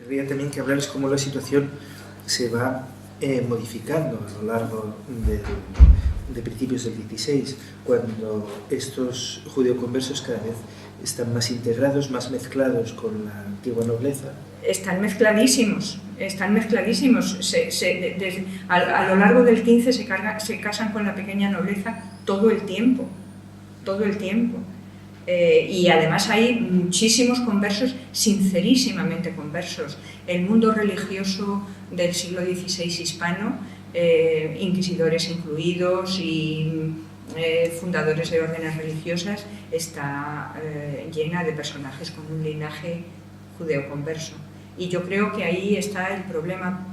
querría también que hablaras cómo la situación se va modificando a lo largo de principios del 16, cuando estos judeoconversos cada vez están más integrados, más mezclados con la antigua nobleza. Están mezcladísimos, están mezcladísimos. A lo largo del 15 se casan con la pequeña nobleza todo el tiempo, todo el tiempo. Y además hay muchísimos conversos, sincerísimamente conversos. El mundo religioso del siglo XVI hispano, inquisidores incluidos y fundadores de órdenes religiosas, está llena de personajes con un linaje judeo-converso. Y yo creo que ahí está el problema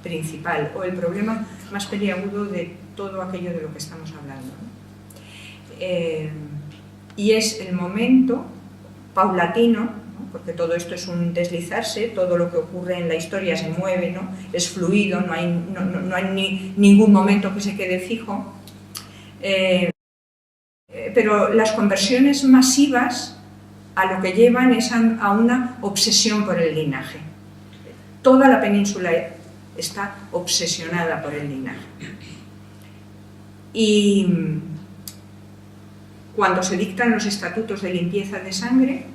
principal, o el problema más peliagudo de todo aquello de lo que estamos hablando, ¿no? Y es el momento paulatino, ¿no? Porque todo esto es un deslizarse, todo lo que ocurre en la historia se mueve, ¿no? Es fluido, no hay ningún momento que se quede fijo. Pero las conversiones masivas a lo que llevan es a una obsesión por el linaje. Toda la península está obsesionada por el linaje. Y cuando se dictan los estatutos de limpieza de sangre,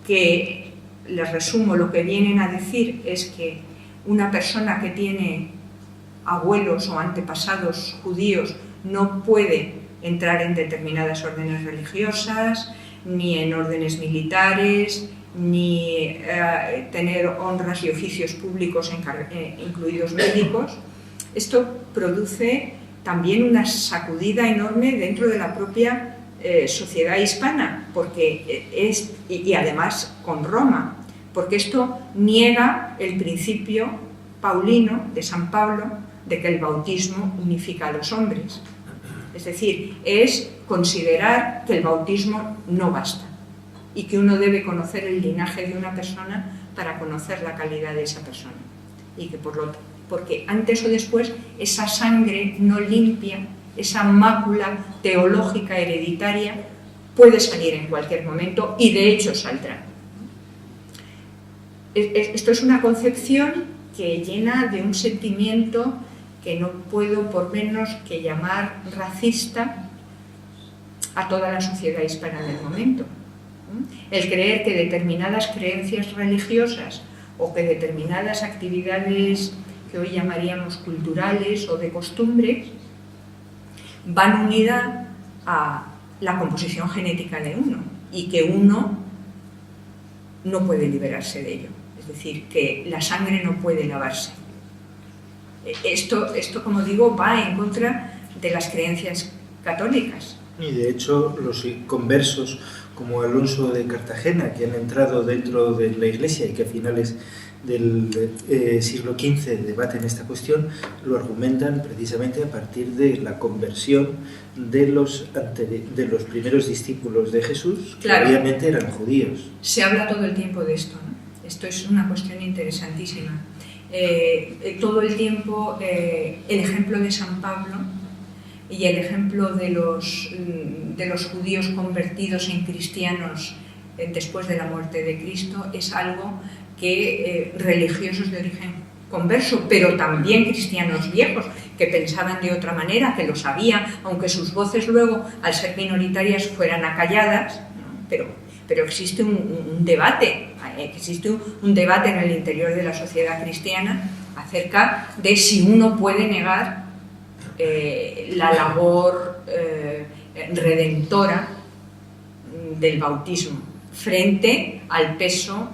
que les resumo, lo que vienen a decir es que una persona que tiene abuelos o antepasados judíos no puede entrar en determinadas órdenes religiosas, ni en órdenes militares, ni tener honras y oficios públicos, incluidos médicos. Esto produce también una sacudida enorme dentro de la propia sociedad hispana, y además con Roma, porque esto niega el principio paulino de San Pablo de que el bautismo unifica a los hombres. Es decir, es considerar que el bautismo no basta y que uno debe conocer el linaje de una persona para conocer la calidad de esa persona. Y que porque antes o después esa sangre no limpia, esa mácula teológica hereditaria puede salir en cualquier momento y de hecho saldrá. Esto es una concepción que llena de un sentimiento que no puedo por menos que llamar racista a toda la sociedad hispana del momento. El creer que determinadas creencias religiosas o que determinadas actividades que hoy llamaríamos culturales o de costumbre van unidas a la composición genética de uno y que uno no puede liberarse de ello. Es decir, que la sangre no puede lavarse. Esto, como digo, va en contra de las creencias católicas. Y de hecho, los conversos como Alonso de Cartagena, que han entrado dentro de la Iglesia y que a finales del siglo XV debaten esta cuestión, lo argumentan precisamente a partir de la conversión de los primeros discípulos de Jesús, que claro, obviamente eran judíos. Se habla todo el tiempo de esto, ¿no? Esto es una cuestión interesantísima. Todo el tiempo el ejemplo de San Pablo y el ejemplo de los judíos convertidos en cristianos después de la muerte de Cristo es algo que religiosos de origen converso, pero también cristianos viejos que pensaban de otra manera, que lo sabían, aunque sus voces luego, al ser minoritarias, fueran acalladas, ¿no? Pero existe un debate en el interior de la sociedad cristiana acerca de si uno puede negar la labor redentora del bautismo frente al peso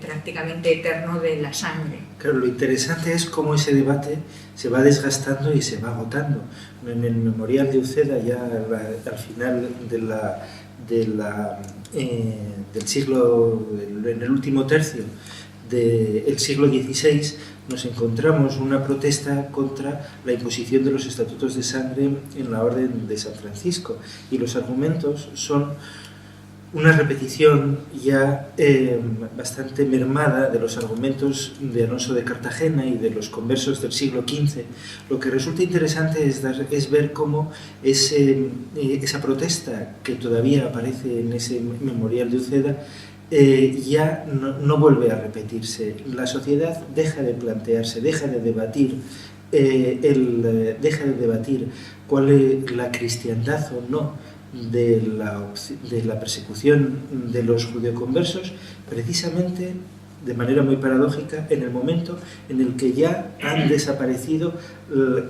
prácticamente eterno de la sangre. Claro, lo interesante es cómo ese debate se va desgastando y se va agotando. En el Memorial de Uceda, ya al final del siglo, en el último tercio del siglo XVI, nos encontramos una protesta contra la imposición de los estatutos de sangre en la Orden de San Francisco, y los argumentos son una repetición ya bastante mermada de los argumentos de Alonso de Cartagena y de los conversos del siglo XV. Lo que resulta interesante es ver cómo esa protesta que todavía aparece en ese Memorial de Uceda ya no vuelve a repetirse. La sociedad deja de plantearse, deja de debatir cuál es la cristiandad o no de la persecución de los judeoconversos, precisamente de manera muy paradójica en el momento en el que ya han desaparecido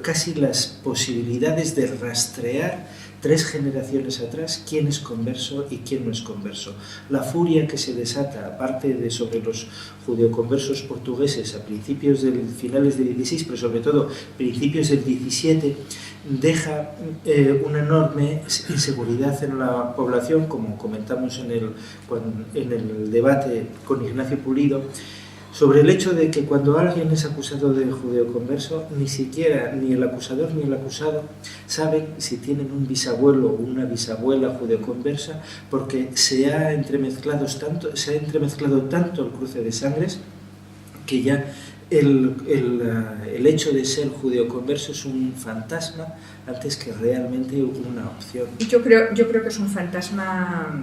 casi las posibilidades de rastrear 3 generaciones atrás quién es converso y quién no es converso. La furia que se desata, aparte sobre los judeoconversos portugueses a finales del 16, pero sobre todo principios del 17, deja una enorme inseguridad en la población, como comentamos en el debate con Ignacio Pulido, sobre el hecho de que cuando alguien es acusado de judeoconverso, ni siquiera ni el acusador ni el acusado saben si tienen un bisabuelo o una bisabuela judeoconversa, porque se ha entremezclado tanto el cruce de sangres que ya el hecho de ser judeoconverso es un fantasma antes que realmente una opción. Yo creo que es un fantasma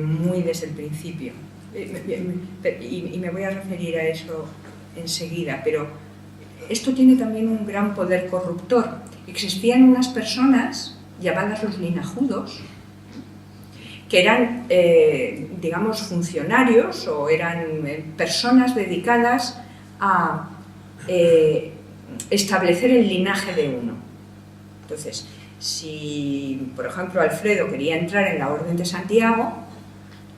muy desde el principio. Y me voy a referir a eso enseguida, pero esto tiene también un gran poder corruptor. Existían unas personas llamadas los linajudos, que eran, digamos, funcionarios o eran personas dedicadas a establecer el linaje de uno. Entonces, si, por ejemplo, Alfredo quería entrar en la Orden de Santiago,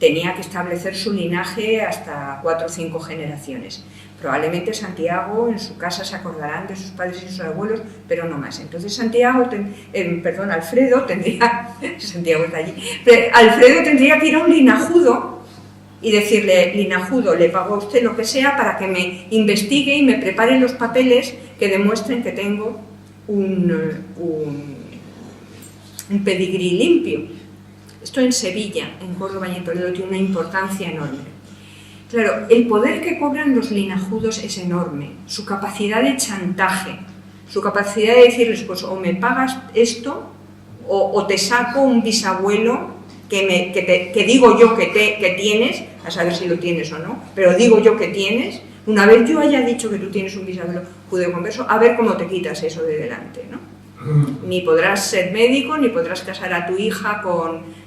tenía que establecer su linaje hasta 4 o 5 generaciones. Probablemente Santiago en su casa se acordarán de sus padres y sus abuelos, pero no más. Entonces Alfredo tendría, Santiago está allí, Alfredo tendría que ir a un linajudo y decirle: linajudo, le pago a usted lo que sea para que me investigue y me prepare los papeles que demuestren que tengo un pedigrí limpio. Esto en Sevilla, en Córdoba y en Toledo tiene una importancia enorme. Claro, el poder que cobran los linajudos es enorme, su capacidad de chantaje, su capacidad de decirles: pues o me pagas esto o te saco un bisabuelo que digo yo que tienes, a saber si lo tienes o no, pero digo yo que tienes. Una vez yo haya dicho que tú tienes un bisabuelo judeoconverso, a ver cómo te quitas eso de delante, ¿no? Ni podrás ser médico, ni podrás casar a tu hija con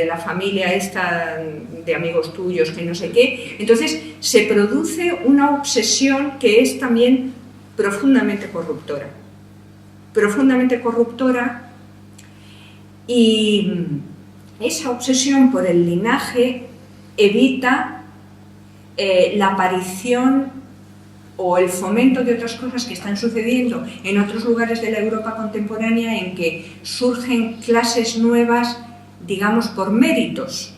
la familia esta de amigos tuyos, que no sé qué. Entonces se produce una obsesión que es también profundamente corruptora. Y esa obsesión por el linaje evita la aparición o el fomento de otras cosas que están sucediendo en otros lugares de la Europa contemporánea, en que surgen clases nuevas, digamos, por méritos,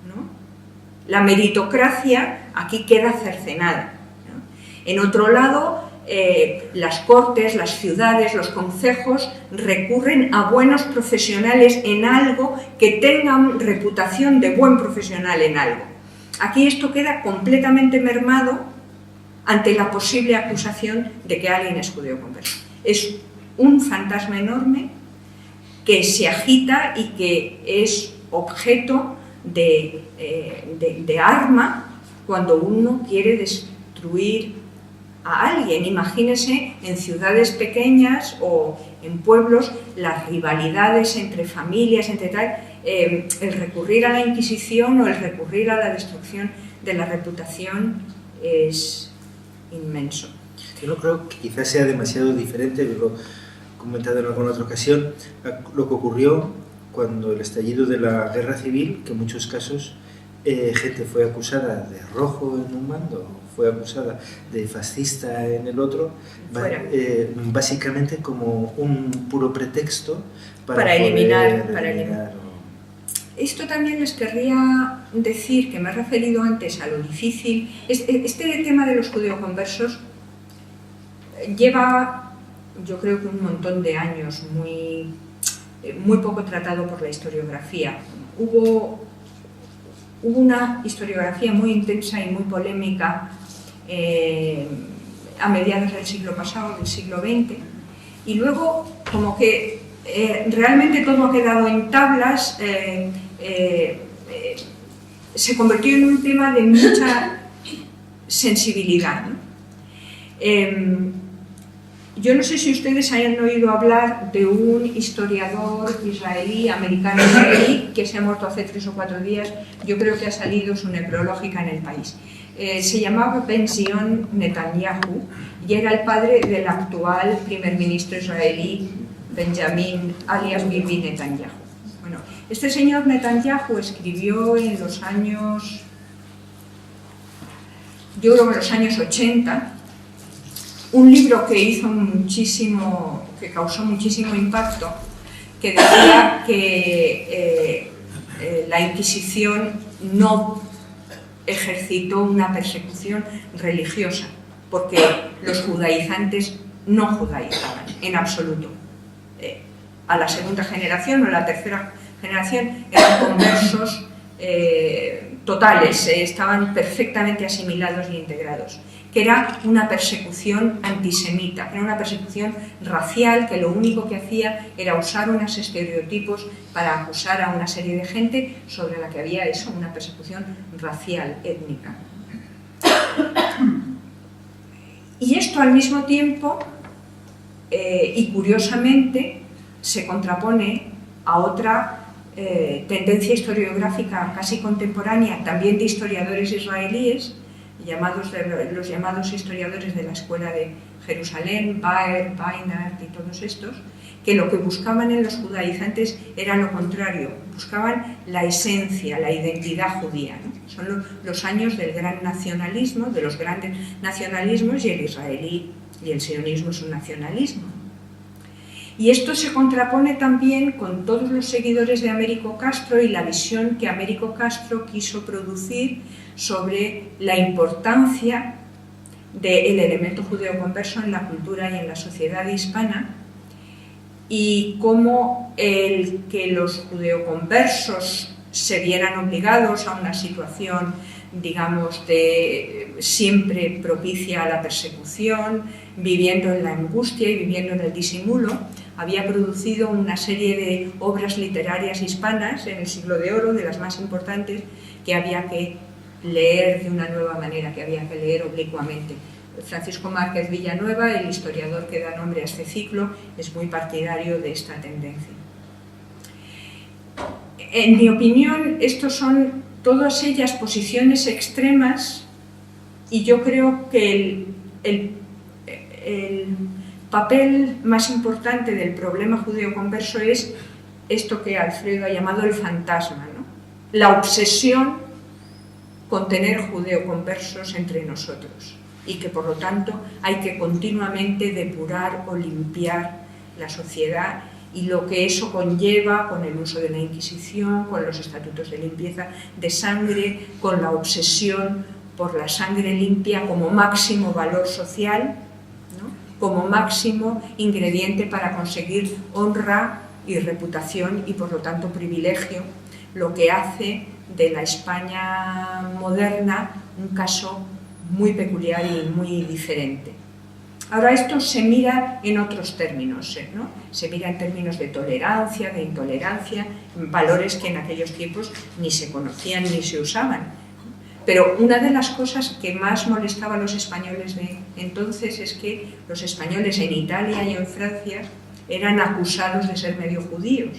¿no? La meritocracia aquí queda cercenada, ¿no? En otro lado, las cortes, las ciudades, los concejos recurren a buenos profesionales en algo, que tengan reputación de buen profesional en algo. Aquí esto queda completamente mermado ante la posible acusación de que alguien es judeoconverso. Es un fantasma enorme que se agita y que es objeto de arma cuando uno quiere destruir a alguien. Imagínese en ciudades pequeñas o en pueblos las rivalidades entre familias, entre tal, el recurrir a la Inquisición o el recurrir a la destrucción de la reputación es inmenso. Yo no creo que quizás sea demasiado diferente, lo he comentado en alguna otra ocasión, lo que ocurrió cuando el estallido de la Guerra Civil, que en muchos casos gente fue acusada de rojo en un bando, fue acusada de fascista en el otro, básicamente como un puro pretexto para eliminar. Esto también les querría decir, que me he referido antes a lo difícil. Este tema de los judeoconversos lleva, yo creo que un montón de años, muy poco tratado por la historiografía. Hubo una historiografía muy intensa y muy polémica a mediados del siglo pasado, del siglo XX, y luego como que realmente todo ha quedado en tablas, se convirtió en un tema de mucha sensibilidad, ¿no? Yo no sé si ustedes hayan oído hablar de un historiador israelí, americano-israelí, que se ha muerto hace 3 o 4 días. Yo creo que ha salido su necrológica en El País. Se llamaba Ben-Zion Netanyahu y era el padre del actual primer ministro israelí, Benjamin, alias Bibi Netanyahu. Bueno, este señor Netanyahu escribió en los años, yo creo que en los años 80, un libro que hizo muchísimo, que causó muchísimo impacto, que decía que la Inquisición no ejercitó una persecución religiosa, porque los judaizantes no judaizaban en absoluto. A la segunda generación o a la tercera generación eran conversos totales, estaban perfectamente asimilados e integrados, que era una persecución antisemita, era una persecución racial que lo único que hacía era usar unos estereotipos para acusar a una serie de gente sobre la que había eso, una persecución racial, étnica. Y esto al mismo tiempo, y curiosamente, se contrapone a otra tendencia historiográfica casi contemporánea, también de historiadores israelíes, los llamados historiadores de la Escuela de Jerusalén, Baer, Weinert y todos estos, que lo que buscaban en los judaizantes era lo contrario, buscaban la esencia, la identidad judía, ¿no? Son los años del gran nacionalismo, de los grandes nacionalismos, y el israelí y el sionismo es un nacionalismo. Y esto se contrapone también con todos los seguidores de Américo Castro y la visión que Américo Castro quiso producir sobre la importancia del elemento judeo-converso en la cultura y en la sociedad hispana, y cómo el que los judeoconversos se vieran obligados a una situación, digamos, de siempre propicia a la persecución, viviendo en la angustia y viviendo en el disimulo, había producido una serie de obras literarias hispanas en el Siglo de Oro, de las más importantes, que había que leer de una nueva manera, que había que leer oblicuamente. Francisco Márquez Villanueva, el historiador que da nombre a este ciclo, es muy partidario de esta tendencia. En mi opinión, estos son todas ellas posiciones extremas, y yo creo que el papel más importante del problema judeo-converso es esto que Alfredo ha llamado el fantasma, ¿no? La obsesión con tener judeo-conversos entre nosotros, y que por lo tanto hay que continuamente depurar o limpiar la sociedad, y lo que eso conlleva con el uso de la Inquisición, con los estatutos de limpieza de sangre, con la obsesión por la sangre limpia como máximo valor social, ¿no? Como máximo ingrediente para conseguir honra y reputación y por lo tanto privilegio, lo que hace de la España moderna un caso muy peculiar y muy diferente. Ahora esto se mira en otros términos, ¿no? Se mira en términos de tolerancia, de intolerancia, valores que en aquellos tiempos ni se conocían ni se usaban. Pero una de las cosas que más molestaba a los españoles de entonces es que los españoles en Italia y en Francia eran acusados de ser medio judíos.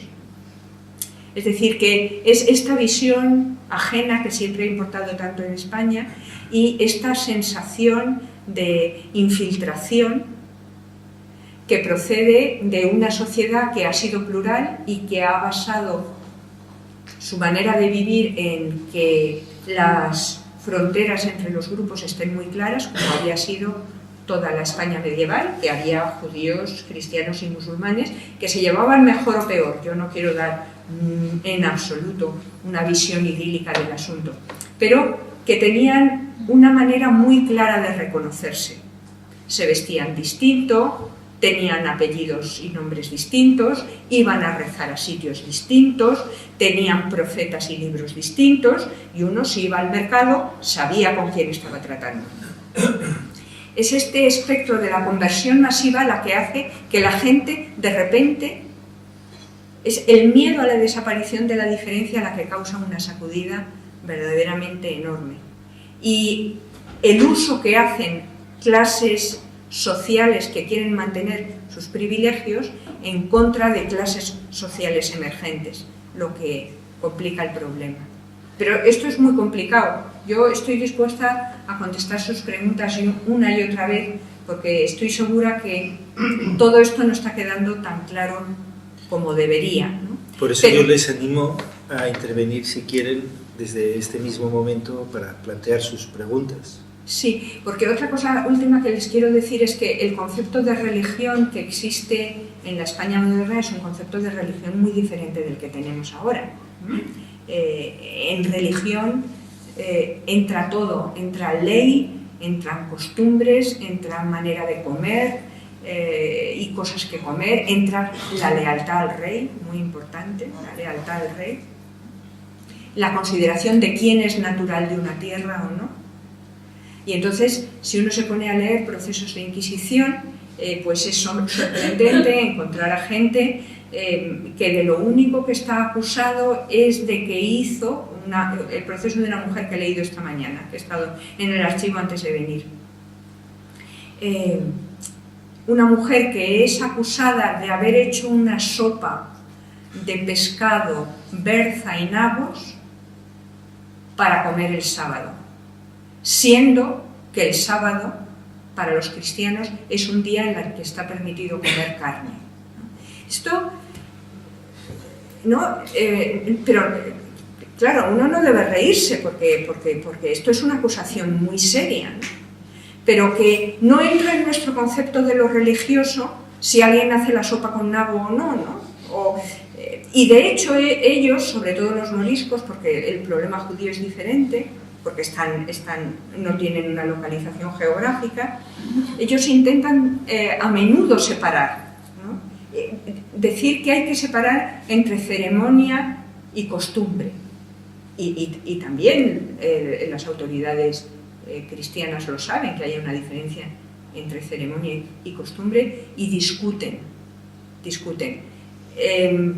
Es decir, que es esta visión ajena que siempre ha importado tanto en España, y esta sensación de infiltración que procede de una sociedad que ha sido plural y que ha basado su manera de vivir en que las fronteras entre los grupos estén muy claras, como había sido toda la España medieval, que había judíos, cristianos y musulmanes que se llevaban mejor o peor. Yo no quiero dar en absoluto una visión idílica del asunto, pero que tenían una manera muy clara de reconocerse. Se vestían distinto, tenían apellidos y nombres distintos, iban a rezar a sitios distintos, tenían profetas y libros distintos, y uno, si iba al mercado, sabía con quién estaba tratando. Es este espectro de la conversión masiva la que hace que la gente, de repente, es el miedo a la desaparición de la diferencia la que causa una sacudida verdaderamente enorme. Y el uso que hacen clases sociales que quieren mantener sus privilegios en contra de clases sociales emergentes, lo que complica el problema. Pero esto es muy complicado. Yo estoy dispuesta a contestar sus preguntas una y otra vez, porque estoy segura que todo esto no está quedando tan claro como debería, ¿no? Por eso yo les animo a intervenir, si quieren, desde este mismo momento para plantear sus preguntas. Sí, porque otra cosa última que les quiero decir es que el concepto de religión que existe en la España moderna es un concepto de religión muy diferente del que tenemos ahora. En religión entra todo, entra ley, entran costumbres, entra manera de comer y cosas que comer, entra la lealtad al rey, muy importante, la lealtad al rey, la consideración de quién es natural de una tierra o no. Y entonces, si uno se pone a leer procesos de Inquisición, pues es sorprendente encontrar a gente que de lo único que está acusado es de que hizo el proceso de una mujer que he leído esta mañana, que he estado en el archivo antes de venir. Una mujer que es acusada de haber hecho una sopa de pescado, berza y nabos para comer el sábado, siendo que el sábado para los cristianos es un día en el que está permitido comer carne. Esto, ¿no? Pero claro, uno no debe reírse porque esto es una acusación muy seria, ¿no? Pero que no entra en nuestro concepto de lo religioso si alguien hace la sopa con nabo o no, ¿no? Y de hecho ellos, sobre todo los moriscos, porque el problema judío es diferente, porque no tienen una localización geográfica, ellos intentan a menudo separar, ¿no? Decir que hay que separar entre ceremonia y costumbre. Y también las autoridades cristianas lo saben, que hay una diferencia entre ceremonia y costumbre, y discuten.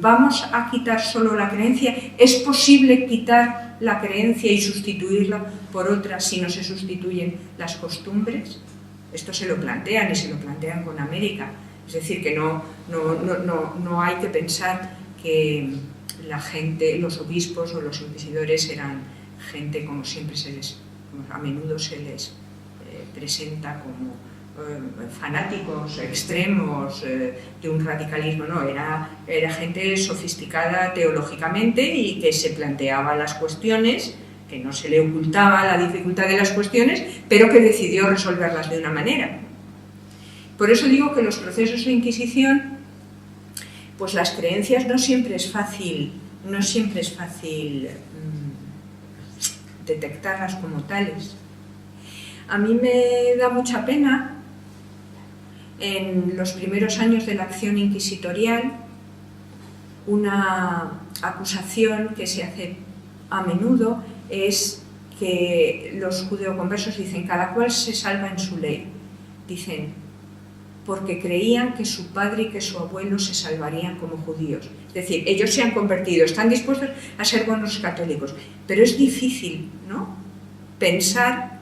¿Vamos a quitar solo la creencia? ¿Es posible quitar la creencia y sustituirla por otra si no se sustituyen las costumbres? Esto se lo plantean y se lo plantean con América. Es decir, que no hay que pensar que la gente, los obispos o los inquisidores eran gente como siempre a menudo se les presenta como fanáticos extremos de un radicalismo. No, era gente sofisticada teológicamente y que se planteaba las cuestiones, que no se le ocultaba la dificultad de las cuestiones, pero que decidió resolverlas de una manera. Por eso digo que los procesos de Inquisición, pues las creencias no siempre es fácil detectarlas como tales. A mí me da mucha pena, en los primeros años de la acción inquisitorial, una acusación que se hace a menudo es que los judeoconversos dicen cada cual se salva en su ley. Dicen, porque creían que su padre y que su abuelo se salvarían como judíos. Es decir, ellos se han convertido, están dispuestos a ser buenos católicos, pero es difícil, ¿no?, pensar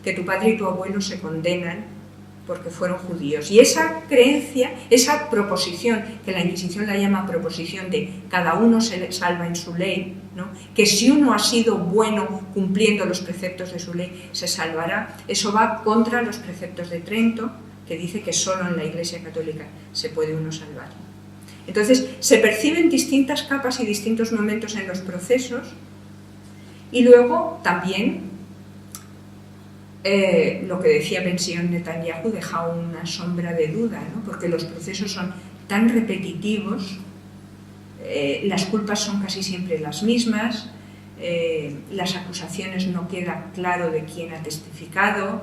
que tu padre y tu abuelo se condenan porque fueron judíos. Y esa creencia, esa proposición, que la Inquisición la llama proposición de cada uno se salva en su ley, ¿no?, que si uno ha sido bueno cumpliendo los preceptos de su ley, se salvará, eso va contra los preceptos de Trento, que dice que solo en la Iglesia Católica se puede uno salvar. Entonces, se perciben distintas capas y distintos momentos en los procesos, y luego también lo que decía Benzion Netanyahu deja una sombra de duda, ¿no?, porque los procesos son tan repetitivos, las culpas son casi siempre las mismas, las acusaciones no queda claro de quién ha testificado,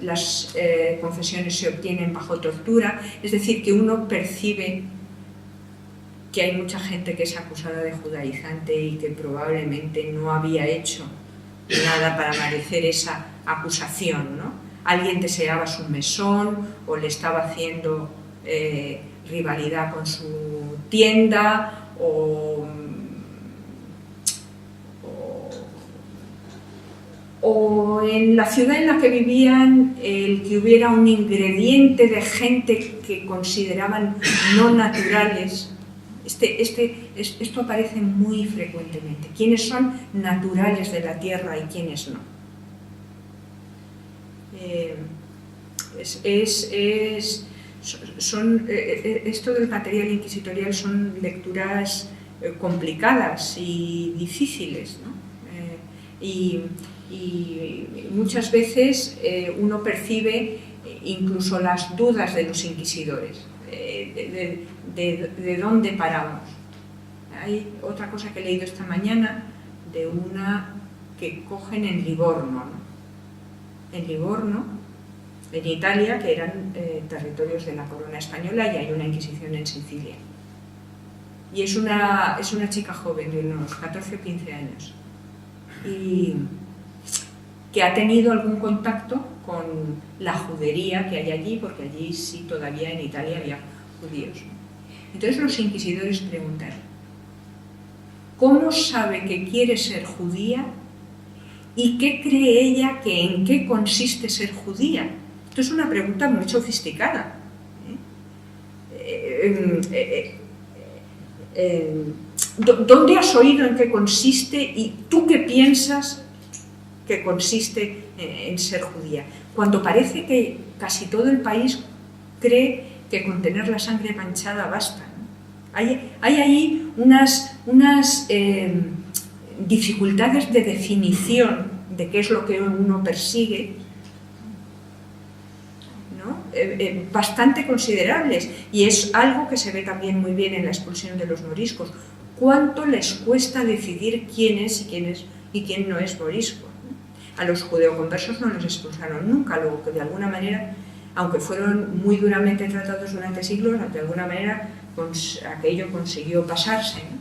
las confesiones se obtienen bajo tortura, es decir, que uno percibe que hay mucha gente que es acusada de judaizante y que probablemente no había hecho nada para merecer esa acusación, ¿no? Alguien deseaba su mesón o le estaba haciendo rivalidad con su tienda o o en la ciudad en la que vivían, el que hubiera un ingrediente de gente que consideraban no naturales. Esto aparece muy frecuentemente. ¿Quiénes son naturales de la tierra y quiénes no? Esto del material inquisitorial son lecturas complicadas y difíciles, ¿no? Y muchas veces uno percibe incluso las dudas de los inquisidores, de dónde paramos. Hay otra cosa que he leído esta mañana de una que cogen en Livorno, ¿no? En Livorno, en Italia, que eran territorios de la corona española, y hay una inquisición en Sicilia. Y es una chica joven de unos 14 o 15 años y que ha tenido algún contacto con la judería que hay allí, porque allí sí todavía en Italia había judíos. Entonces los inquisidores preguntan: ¿cómo sabe que quiere ser judía y qué cree ella que en qué consiste ser judía? Esto es una pregunta muy sofisticada. ¿Dónde has oído en qué consiste y tú qué piensas que consiste en ser judía? Cuando parece que casi todo el país cree que con tener la sangre manchada basta, ¿no? Hay ahí unas dificultades de definición de qué es lo que uno persigue, ¿no? Bastante considerables, y es algo que se ve también muy bien en la expulsión de los moriscos. ¿Cuánto les cuesta decidir quién es y quién no es morisco? A los judeoconversos no los expulsaron nunca, luego que de alguna manera, aunque fueron muy duramente tratados durante siglos, de alguna manera aquello consiguió pasarse, ¿no?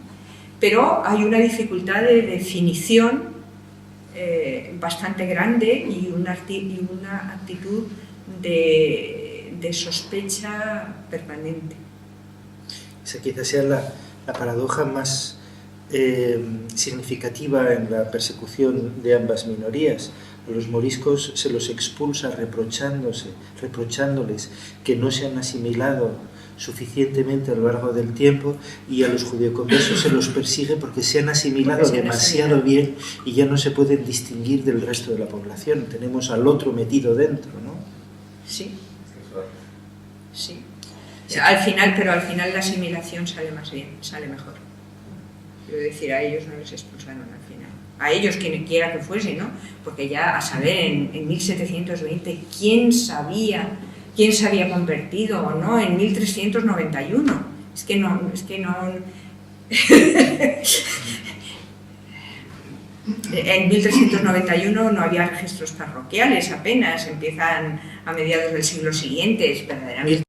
Pero hay una dificultad de definición bastante grande y una actitud de sospecha permanente. Esa quizás sea la paradoja más significativa en la persecución de ambas minorías. A los moriscos se los expulsa reprochándoles que no se han asimilado suficientemente a lo largo del tiempo, y a los judeoconversos se los persigue porque se han asimilado demasiado bien y ya no se pueden distinguir del resto de la población. Tenemos al otro metido dentro, ¿no? Sí. Sí. Al final la asimilación sale más bien, sale mejor. Quiero decir, a ellos no les expulsaron al final. A ellos, quien quiera que fuese, ¿no? Porque ya a saber en 1720 quién se había convertido o no en 1391. Es que no en 1391 no había registros parroquiales apenas, empiezan a mediados del siglo siguiente, es verdaderamente